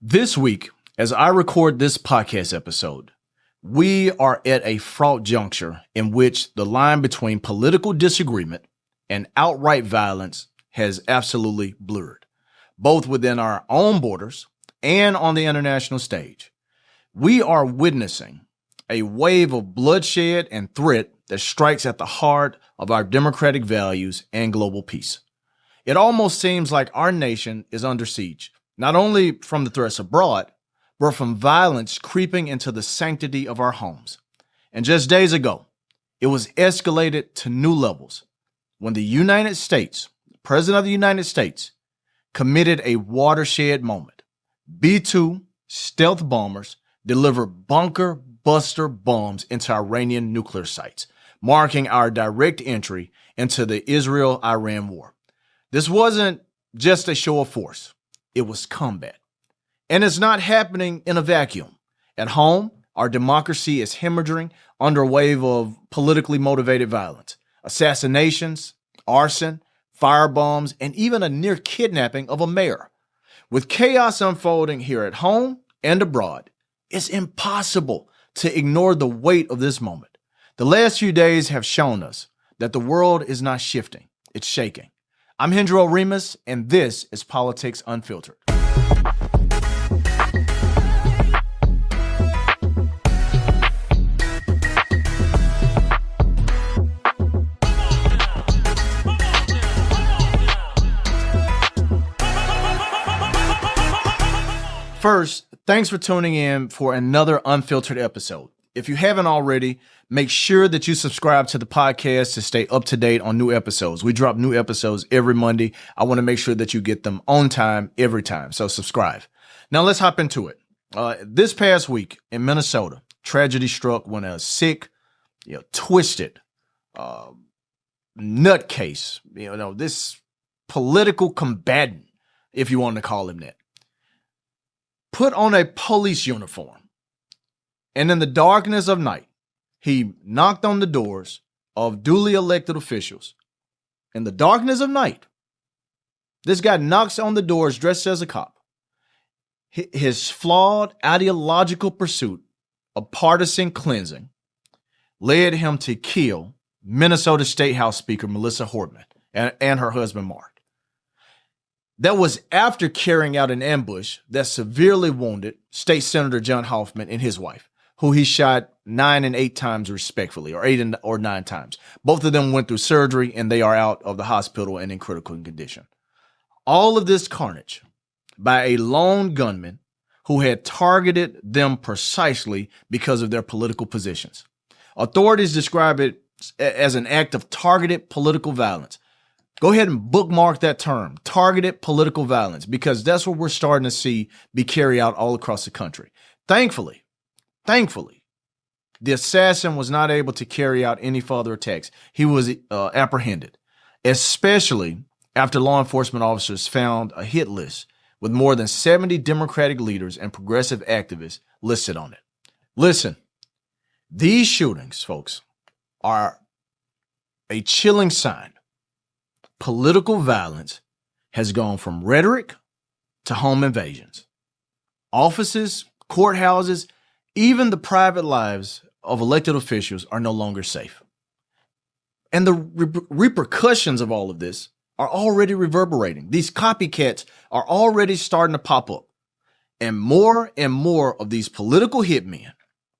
This week, as I record this podcast episode, we are at a fraught juncture in which the line between political disagreement and outright violence has absolutely blurred, both within our own borders and on the international stage. We are witnessing a wave of bloodshed and threat that strikes at the heart of our democratic values and global peace. It almost seems like our nation is under siege, not only from the threats abroad, but from violence creeping into the sanctity of our homes. And just days ago, it was escalated to new levels when the United States, the President of the United States, committed a watershed moment. B-2 stealth bombers delivered bunker buster bombs into Iranian nuclear sites, marking our direct entry into the Israel-Iran war. This wasn't just a show of force. It was combat. And it's not happening in a vacuum. At home, our democracy is hemorrhaging under a wave of politically motivated violence, assassinations, arson, firebombs, and even a near kidnapping of a mayor. With chaos unfolding here at home and abroad, it's impossible to ignore the weight of this moment. The last few days have shown us that the world is not shifting, it's shaking. I'm Hendrell Remus, and this is Politics Unfiltered. First, thanks for tuning in for another Unfiltered episode. If you haven't already, make sure that you subscribe to the podcast to stay up to date on new episodes. We drop new episodes every Monday. I want to make sure that you get them on time every time, so subscribe. Now let's hop into it. This past week in Minnesota, tragedy struck when a sick, twisted nutcase, this political combatant, if you want to call him that, put on a police uniform, and in the darkness of night, he knocked on the doors of duly elected officials. In the darkness of night, this guy knocks on the doors dressed as a cop. His flawed ideological pursuit of partisan cleansing led him to kill Minnesota State House Speaker Melissa Hortman and her husband Mark. That was after carrying out an ambush that severely wounded State Senator John Hoffman and his wife, who he shot 9 and 8 times respectively, or 8 or 9 times. Both of them went through surgery and they are out of the hospital and in critical condition. All of this carnage by a lone gunman who had targeted them precisely because of their political positions. Authorities describe it as an act of targeted political violence. Go ahead and bookmark that term, targeted political violence, because that's what we're starting to see be carried out all across the country. Thankfully, the assassin was not able to carry out any further attacks. He was apprehended, especially after law enforcement officers found a hit list with more than 70 Democratic leaders and progressive activists listed on it. Listen, these shootings, folks, are a chilling sign. Political violence has gone from rhetoric to home invasions. Offices, courthouses, even the private lives of elected officials are no longer safe. And the repercussions of all of this are already reverberating. These copycats are already starting to pop up. And more of these political hitmen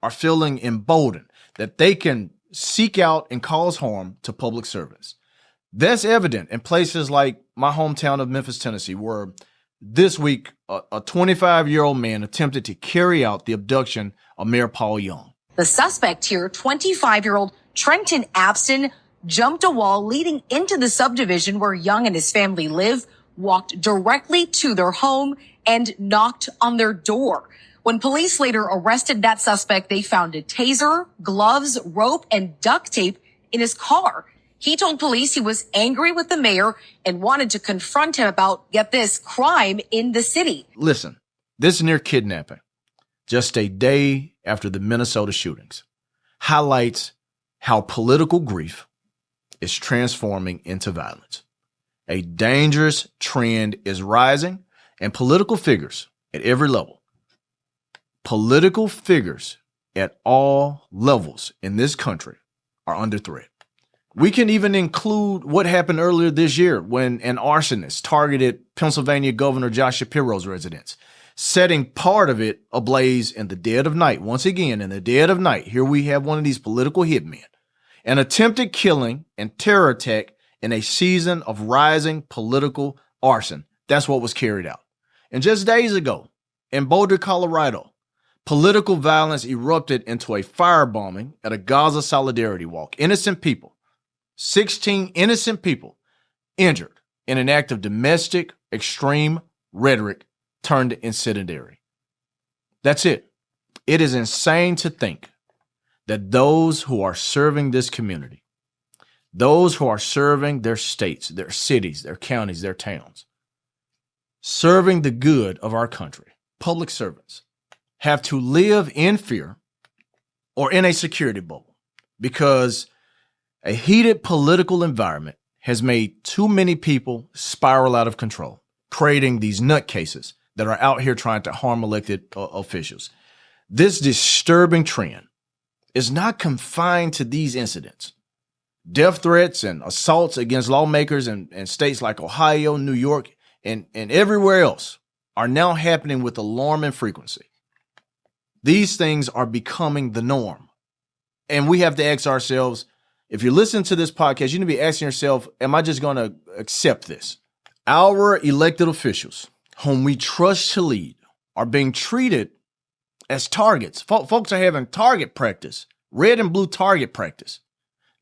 are feeling emboldened that they can seek out and cause harm to public servants. That's evident in places like my hometown of Memphis, Tennessee, where this week a 25-year-old man attempted to carry out the abduction of Mayor Paul Young. The suspect here, 25-year-old Trenton Abston, jumped a wall leading into the subdivision where Young and his family live, walked directly to their home, and knocked on their door. When police later arrested that suspect, they found a taser, gloves, rope, and duct tape in his car. He told police he was angry with the mayor and wanted to confront him about, get this, crime in the city. Listen, this near kidnapping, just a day after the Minnesota shootings, highlights how political grief is transforming into violence. A dangerous trend is rising, and political figures at every level. Political figures at all levels in this country are under threat. We can even include what happened earlier this year when an arsonist targeted Pennsylvania Governor Josh Shapiro's residence, setting part of it ablaze in the dead of night. Once again, in the dead of night, here we have one of these political hitmen. An attempted killing and terror attack in a season of rising political arson. That's what was carried out. And just days ago, in Boulder, Colorado, political violence erupted into a firebombing at a Gaza Solidarity Walk. Innocent people, 16 innocent people injured in an act of domestic extreme rhetoric turned incendiary. That's it. It is insane to think that those who are serving this community, those who are serving their states, their cities, their counties, their towns, serving the good of our country, public servants, have to live in fear or in a security bubble because a heated political environment has made too many people spiral out of control, creating these nutcases that are out here trying to harm elected officials. This disturbing trend is not confined to these incidents. Death threats and assaults against lawmakers in states like Ohio, New York, and everywhere else are now happening with alarming frequency. These things are becoming the norm. And we have to ask ourselves, if you're listening to this podcast, you need to be asking yourself, am I just going to accept this? Our elected officials, whom we trust to lead, are being treated as targets. Folks are having target practice, red and blue target practice.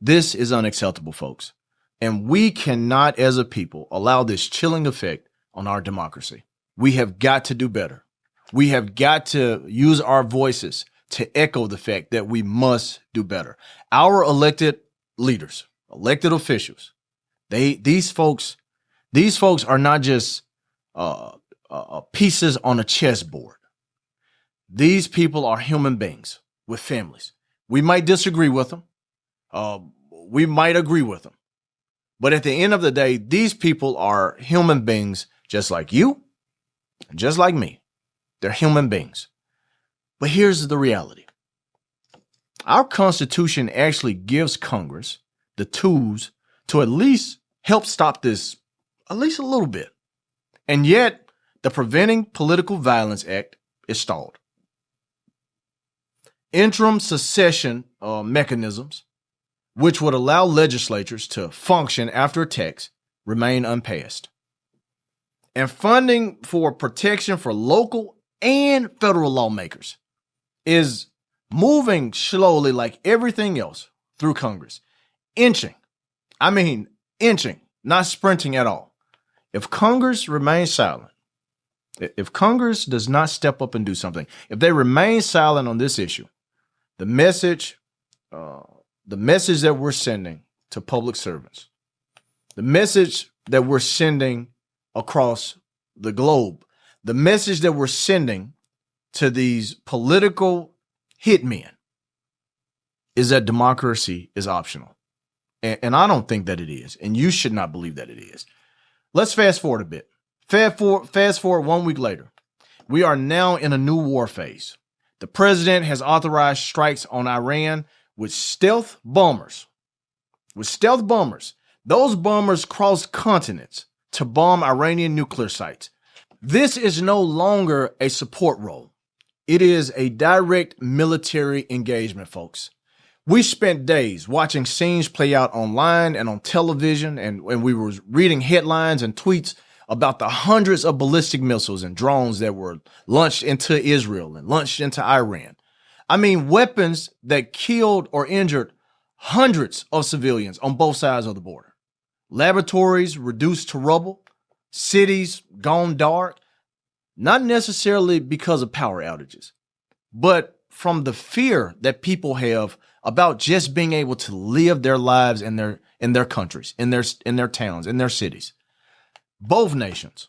This is unacceptable, folks. And we cannot, as a people, allow this chilling effect on our democracy. We have got to do better. We have got to use our voices to echo the fact that we must do better. Our elected leaders, elected officials, these folks are not just pieces on a chessboard. These people are human beings with families. We might disagree with them. We might agree with them. But at the end of the day, these people are human beings just like you, just like me. They're human beings. But here's the reality. Our Constitution actually gives Congress the tools to at least help stop this at least a little bit. And yet, the Preventing Political Violence Act is stalled. Interim secession mechanisms, which would allow legislatures to function after attacks, remain unpassed. And funding for protection for local and federal lawmakers is moving slowly like everything else through Congress. Inching, not sprinting at all. If Congress remains silent, if Congress does not step up and do something, if they remain silent on this issue, the message that we're sending to public servants, the message that we're sending across the globe, the message that we're sending to these political hitmen is that democracy is optional. And I don't think that it is. And you should not believe that it is. Let's fast forward a bit. Fast forward 1 week later. We are now in a new war phase. The president has authorized strikes on Iran with stealth bombers. Those bombers crossed continents to bomb Iranian nuclear sites. This is no longer a support role. It is a direct military engagement, folks. We spent days watching scenes play out online and on television, and we were reading headlines and tweets about the hundreds of ballistic missiles and drones that were launched into Israel and launched into Iran. I mean, weapons that killed or injured hundreds of civilians on both sides of the border. Laboratories reduced to rubble, cities gone dark, not necessarily because of power outages, but from the fear that people have about just being able to live their lives in their countries, in their towns, in their cities. Both nations,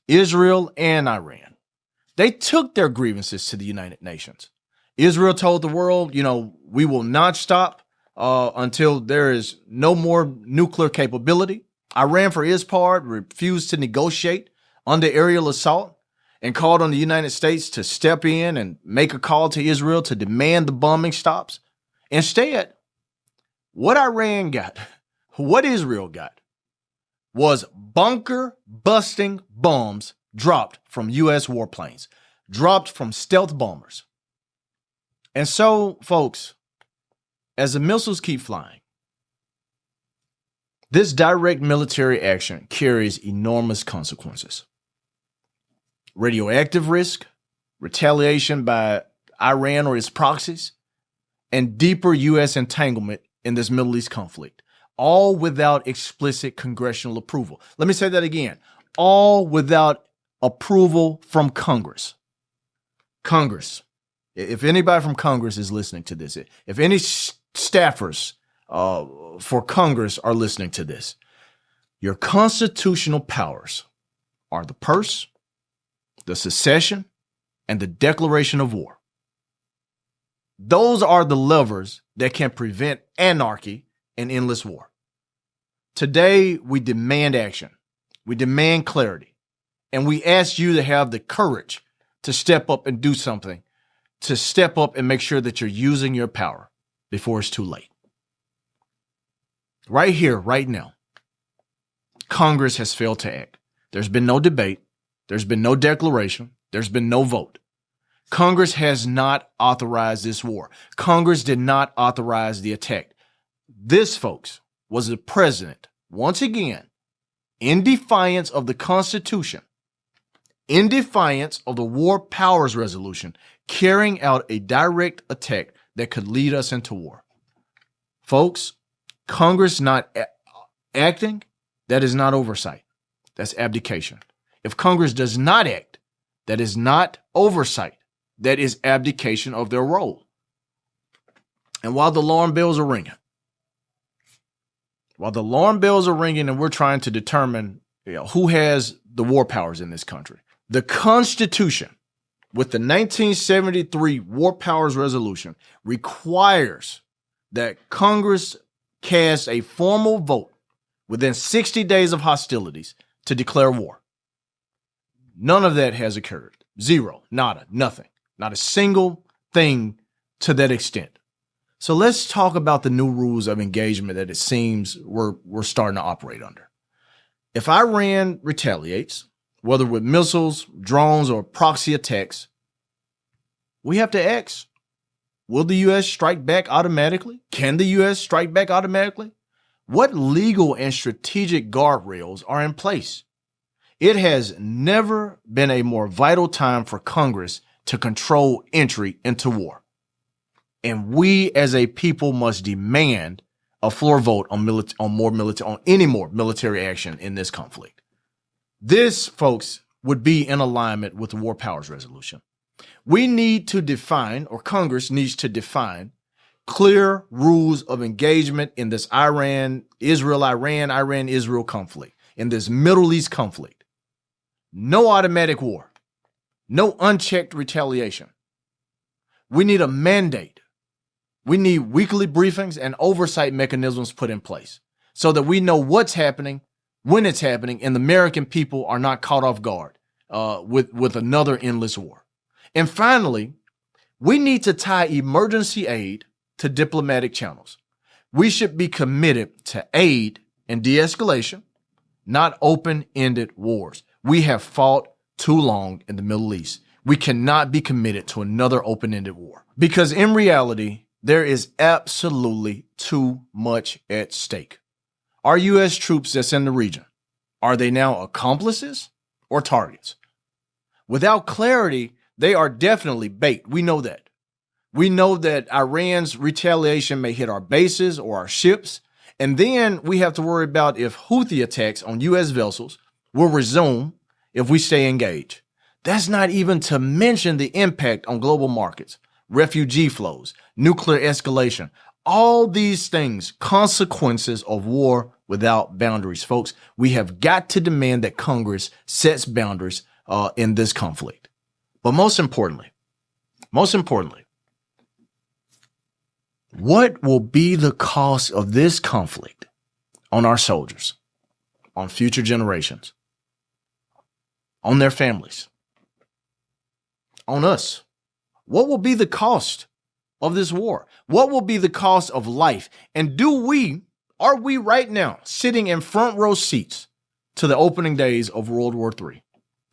Israel and Iran, they took their grievances to the United Nations. Israel told the world, we will not stop until there is no more nuclear capability. Iran, for its part, refused to negotiate under aerial assault. and called on the United States to step in and make a call to Israel to demand the bombing stops. Instead, what Iran got, what Israel got, was bunker-busting bombs dropped from U.S. warplanes, dropped from stealth bombers. And so, folks, as the missiles keep flying, this direct military action carries enormous consequences. Radioactive risk, retaliation by Iran or its proxies, and deeper U.S. entanglement in this Middle East conflict, all without explicit congressional approval. Let me say that again. All without approval from Congress. Congress. If anybody from Congress is listening to this, if any staffers for Congress are listening to this, your constitutional powers are the purse, the secession, and the declaration of war. Those are the levers that can prevent anarchy and endless war. Today, we demand action. We demand clarity. And we ask you to have the courage to step up and do something, to step up and make sure that you're using your power before it's too late. Right here, right now, Congress has failed to act. There's been no debate. There's been no declaration. There's been no vote. Congress has not authorized this war. Congress did not authorize the attack. This, folks, was the president, once again, in defiance of the Constitution, in defiance of the War Powers Resolution, carrying out a direct attack that could lead us into war. Folks, Congress not acting, that is not oversight. That's abdication. If Congress does not act, that is not oversight. That is abdication of their role. And while the alarm bells are ringing, and we're trying to determine who has the war powers in this country, the Constitution, with the 1973 War Powers Resolution, requires that Congress cast a formal vote within 60 days of hostilities to declare war. None of that has occurred. Zero, nada, nothing. Not a single thing to that extent. So let's talk about the new rules of engagement that it seems we're starting to operate under. If Iran retaliates, whether with missiles, drones, or proxy attacks, we have to ask, will the U.S. strike back automatically? Can the U.S. strike back automatically? What legal and strategic guardrails are in place? It has never been a more vital time for Congress to control entry into war. And we as a people must demand a floor vote on any more military action in this conflict. This, folks, would be in alignment with the War Powers Resolution. We need to define, or Congress needs to define, clear rules of engagement in this Iran-Israel conflict, in this Middle East conflict. No automatic war. No unchecked retaliation. We need a mandate. We need weekly briefings and oversight mechanisms put in place so that we know what's happening, when it's happening, and the American people are not caught off guard with another endless war. And finally, we need to tie emergency aid to diplomatic channels. We should be committed to aid and de-escalation, not open-ended wars. We have fought too long in the Middle East. We cannot be committed to another open-ended war because in reality, there is absolutely too much at stake. Our U.S. troops that's in the region, are they now accomplices or targets? Without clarity, they are definitely bait. We know that. We know that Iran's retaliation may hit our bases or our ships. And then we have to worry about if Houthi attacks on U.S. vessels will resume if we stay engaged. That's not even to mention the impact on global markets, refugee flows, nuclear escalation, all these things, consequences of war without boundaries. Folks, we have got to demand that Congress sets boundaries in this conflict. But most importantly, what will be the cost of this conflict on our soldiers, on future generations, on their families, on us. What will be the cost of this war? What will be the cost of life? And are we right now sitting in front row seats to the opening days of World War III?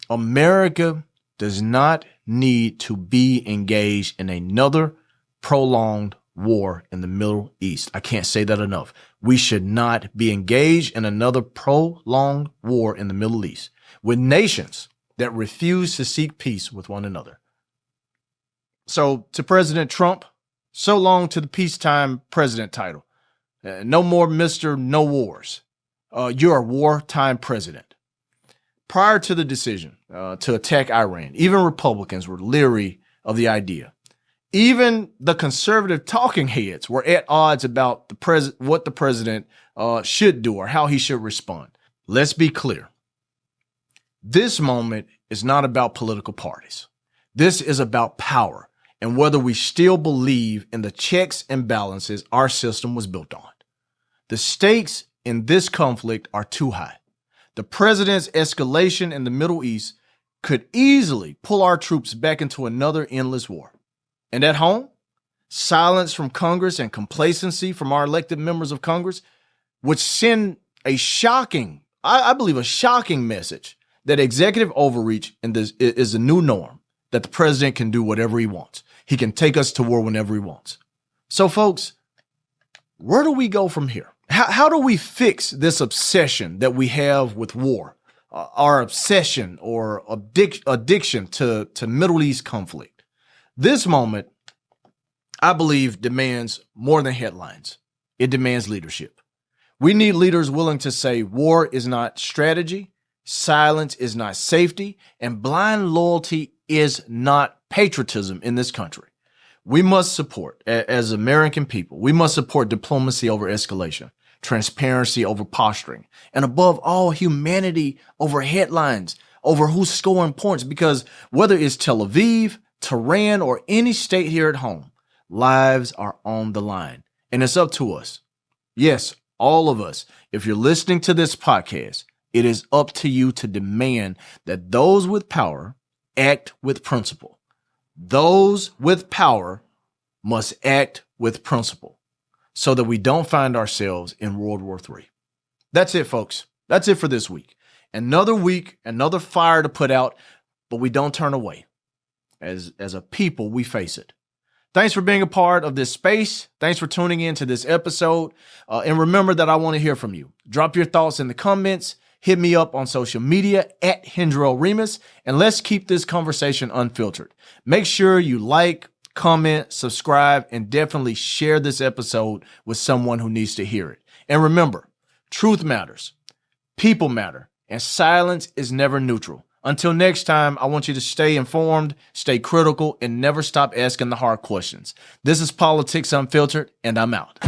America does not need to be engaged in another prolonged war in the Middle East. I can't say that enough. We should not be engaged in another prolonged war in the Middle East with nations that refuse to seek peace with one another. So to President Trump, so long to the peacetime president title. No more Mr. No Wars. You're a wartime president. Prior to the decision to attack Iran, even Republicans were leery of the idea. Even the conservative talking heads were at odds about what the president should do or how he should respond. Let's be clear. This moment is not about political parties. This is about power and whether we still believe in the checks and balances our system was built on. The stakes in this conflict are too high. The president's escalation in the Middle East could easily pull our troops back into another endless war. And at home, silence from Congress and complacency from our elected members of Congress would send a shocking, I believe a shocking message that executive overreach is the new norm, that the president can do whatever he wants. He can take us to war whenever he wants. So folks, where do we go from here? How do we fix this obsession that we have with war, our obsession or addiction to Middle East conflict? This moment, I believe, demands more than headlines. It demands leadership. We need leaders willing to say war is not strategy, silence is not safety, and blind loyalty is not patriotism in this country. We must support, as American people, we must support diplomacy over escalation, transparency over posturing, and above all, humanity over headlines, over who's scoring points. Because whether it's Tel Aviv, Tehran, or any state here at home, lives are on the line. And it's up to us. Yes, all of us. If you're listening to this podcast, it is up to you to demand that those with power act with principle. Those with power must act with principle so that we don't find ourselves in World War III. That's it, folks. That's it for this week. Another week, another fire to put out, but we don't turn away. As a people, we face it. Thanks for being a part of this space. Thanks for tuning in to this episode. And remember that I want to hear from you. Drop your thoughts in the comments. Hit me up on social media at Hendrell Remus, and let's keep this conversation unfiltered. Make sure you like, comment, subscribe, and definitely share this episode with someone who needs to hear it. And remember, truth matters, people matter, and silence is never neutral. Until next time, I want you to stay informed, stay critical, and never stop asking the hard questions. This is Politics Unfiltered, and I'm out.